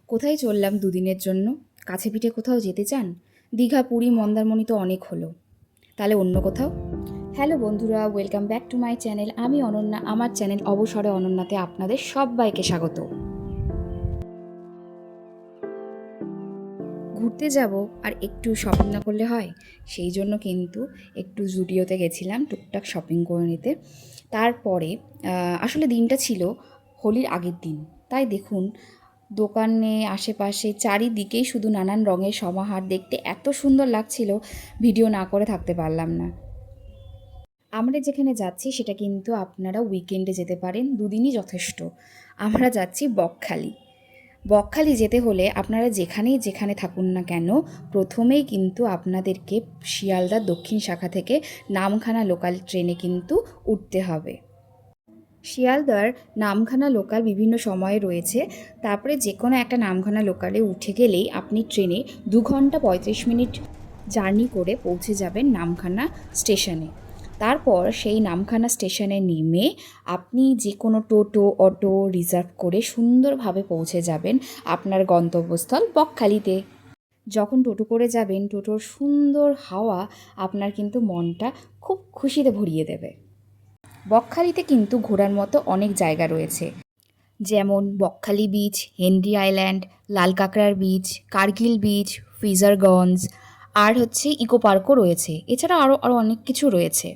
কোথায় চললাম দুদিনের জন্য? কাছে পিঠে কোথাও যেতে চান? দীঘা, পুরী, মন্দারমণি তো অনেক হলো। তাহলে অন্য কোথাও? হ্যালো বন্ধুরা, welcome back to my channel. আমি অনন্যা। আমার চ্যানেল অবসরে অনন্যাতে আপনাদের সবাইকে স্বাগত। ঘুরতে যাব আর একটু শপিং না করলে হয়? সেই জন্য কিন্তু একটু জুডিওতে গেছিলাম টুকটাক শপিং করে নিতে। তারপরে আসলে দিনটা ছিল হোলির আগের দিন। তাই দেখুন, দোকানে আশেপাশে চারিদিকেই শুধু নানান রঙের সমাহার। দেখতে এত সুন্দর লাগছিল, ভিডিও না করে থাকতে পারলাম না। আমরা যেখানে যাচ্ছি সেটা কিন্তু আপনারা উইকেন্ডে যেতে পারেন, দুদিনই যথেষ্ট। আমরা যাচ্ছি বকখালি। বকখালি যেতে হলে আপনারা যেখানে থাকুন না কেন, প্রথমেই কিন্তু আপনাদেরকে শিয়ালদা দক্ষিণ শাখা থেকে নামখানা লোকাল ট্রেনে কিন্তু উঠতে হবে। শিয়ালদার নামখানা লোকাল বিভিন্ন সময়ে রয়েছে। তারপরে যে কোনো একটা নামখানা লোকালে উঠে গেলেই আপনি ট্রেনে 2 ঘন্টা 35 মিনিট জার্নি করে পৌঁছে যাবেন নামখানা স্টেশনে। তারপর সেই নামখানা স্টেশনে নেমে আপনি যে কোনো টোটো অটো রিজার্ভ করে সুন্দরভাবে পৌঁছে যাবেন আপনার গন্তব্যস্থল বকখালিতে। যখন টোটো করে যাবেন, টোটোর সুন্দর হাওয়া আপনার কিন্তু মনটা খুব খুশিতে ভরিয়ে দেবে। বকখালিতে কিন্তু ঘোরার মতো অনেক জায়গা রয়েছে, যেমন বকখালি বিচ, হেনরি আইল্যান্ড, লাল কাঁকড়ার বিচ, কার্গিল বিচ, ফ্রিজারগঞ্জ, আর হচ্ছে ইকো পার্কও রয়েছে। এছাড়া আরও আরও অনেক কিছু রয়েছে।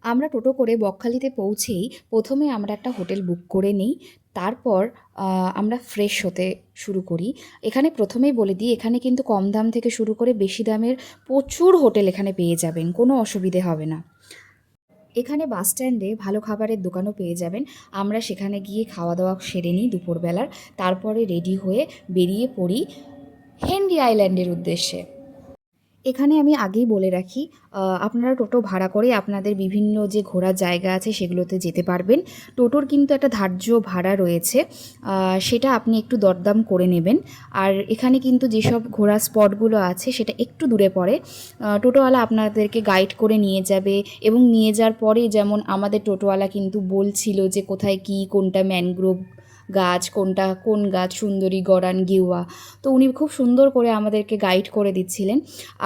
আমরা টোটো করে বকখালিতে পৌঁছেই প্রথমে আমরা একটা হোটেল বুক করে নিই। তারপর আমরা ফ্রেশ হতে শুরু করি। এখানে প্রথমেই বলে দিই, এখানে কিন্তু কম দাম থেকে শুরু করে বেশি দামের প্রচুর হোটেল এখানে পেয়ে যাবেন, কোনো অসুবিধে হবে না। এখানে বাস স্ট্যান্ডে ভালো খাবারের দোকানও পেয়ে যাবেন। আমরা সেখানে গিয়ে খাওয়া দাওয়া সেরে নিই দুপুরবেলার। তারপরে রেডি হয়ে বেরিয়ে পড়ি হেনরি আইল্যান্ডের উদ্দেশ্যে। এখানে আমি আগেই বলে রাখি, আপনারা টোটো ভাড়া করে আপনাদের বিভিন্ন যে ঘোরার জায়গা আছে সেগুলোতে যেতে পারবেন। টোটোর কিন্তু একটা ধার্য ভাড়া রয়েছে, সেটা আপনি একটু দরদাম করে নেবেন। আর এখানে কিন্তু যেসব ঘোরার স্পটগুলো আছে সেটা একটু দূরে পড়ে। টোটোওয়ালা আপনাদেরকে গাইড করে নিয়ে যাবে, এবং নিয়ে যাওয়ার পরে যেমন আমাদের টোটোওয়ালা কিন্তু বলছিল যে কোথায় কী, কোনটা ম্যানগ্রোভ গাছ, কোন গাছ সুন্দরী, গরান, গেওয়া। তো উনি খুব সুন্দর করে আমাদেরকে গাইড করে দিচ্ছিলেন।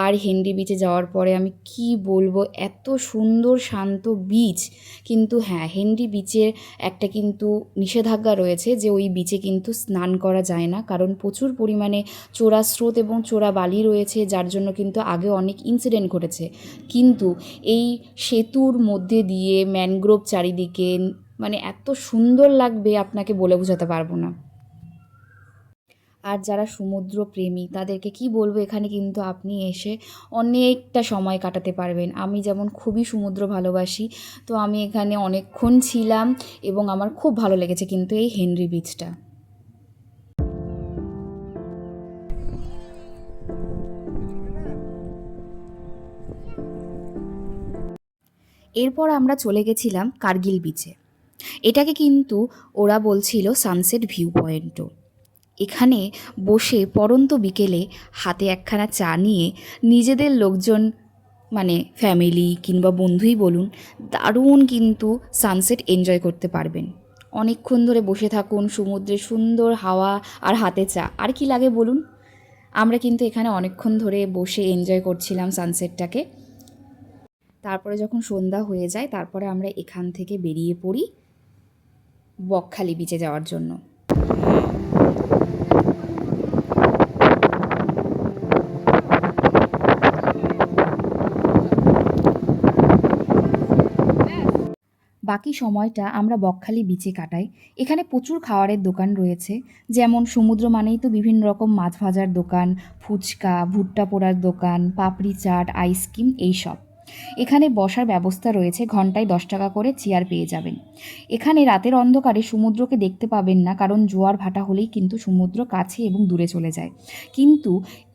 আর হেনরি বিচে যাওয়ার পরে আমি কি বলবো, এত সুন্দর শান্ত বিচ। কিন্তু হ্যাঁ, হেনরি বিচে একটা কিন্তু নিষেধাজ্ঞা রয়েছে যে ওই বিচে কিন্তু স্নান করা যায় না, কারণ প্রচুর পরিমাণে চোরা স্রোত এবং চোরা বালি রয়েছে, যার জন্য কিন্তু আগে অনেক ইনসিডেন্ট ঘটেছে। কিন্তু এই সেতুর মধ্যে দিয়ে ম্যানগ্রোভ চারিদিকে, মানে এত সুন্দর লাগবে আপনাকে বলে বোঝাতে পারবো না। আর যারা সমুদ্র প্রেমী তাদেরকে কি বলবো, এখানে কিন্তু আপনি এসে অনেকটা সময় কাটাতে পারবেন। আমি যেমন খুবই সমুদ্র ভালোবাসি, তো আমি এখানে অনেকক্ষণ ছিলাম এবং আমার খুব ভালো লেগেছে কিন্তু এই হেনরি বিচটা। এরপর আমরা চলে গেছিলাম কার্গিল বিচে। এটাকে কিন্তু ওরা বলছিল সানসেট ভিউ পয়েন্টও। এখানে বসে পড়ন্ত বিকেলে হাতে একখানা চা নিয়ে নিজেদের লোকজন, মানে ফ্যামিলি কিংবা বন্ধুই বলুন, দারুণ কিন্তু সানসেট এনজয় করতে পারবেন। অনেকক্ষণ ধরে বসে থাকুন, সমুদ্রের সুন্দর হাওয়া আর হাতে চা, আর কি লাগে বলুন। আমরা কিন্তু এখানে অনেকক্ষণ ধরে বসে এনজয় করছিলাম সানসেটটাকে। তারপরে যখন সন্ধ্যা হয়ে যায়, তারপরে আমরা এখান থেকে বেরিয়ে পড়ি বকখালি বিচে যাওয়ার জন্য। বাকি সময়টা আমরা বকখালি বিচে কাটাই। এখানে প্রচুর খাবারের দোকান রয়েছে, যেমন সমুদ্র মানেই তো বিভিন্ন রকম মাছ ভাজার দোকান, ফুচকা, ভুট্টা পোড়ার দোকান, পাপড়ি চাট, আইসক্রিম, এইসব। এখানে বসার ব্যবস্থা রয়েছে, ঘন্টায় 10 টাকা করে চেয়ার পেয়ে যাবেন। এখানে রাতের অন্ধকারে সমুদ্রকে দেখতে পাবেন না, কারণ জোয়ার ভাটা হলেই কিন্তু সমুদ্র কাছে এবং দূরে চলে যায়। কিন্তু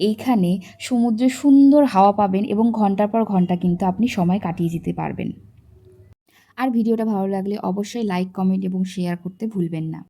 এইখানে সমুদ্রের সুন্দর হাওয়া পাবেন এবং ঘন্টার পর ঘন্টা কিন্তু আপনি সময় কাটিয়ে যেতে পারবেন। আর ভিডিওটা ভালো লাগলে অবশ্যই লাইক, কমেন্ট এবং শেয়ার করতে ভুলবেন না।